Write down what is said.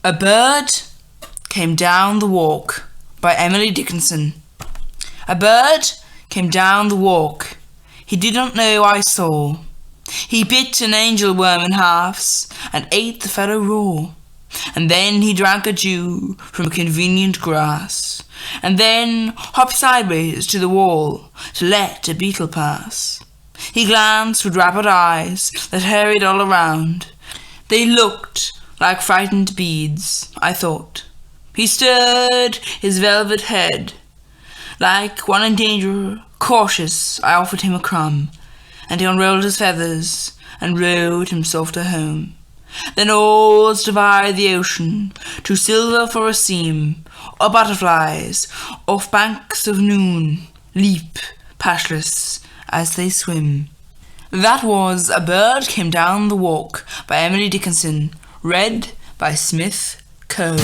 A bird came down the walk by Emily Dickinson. A bird came down the walk. He did not know I saw. He bit an angel worm in halves and ate the fellow raw. And then he drank a dew from a convenient grass, and then hopped sideways to the wall to let a beetle pass. He glanced with rapid eyes that hurried all around. They looked like frightened beads, I thought. He stirred his velvet head. Like one in danger, cautious, I offered him a crumb, and he unrolled his feathers and rowed himself to home. Then oars divide the ocean, to silver for a seam, or butterflies off banks of noon leap pashless as they swim. That was A Bird Came Down the Walk by Emily Dickinson, read by Smith Coe.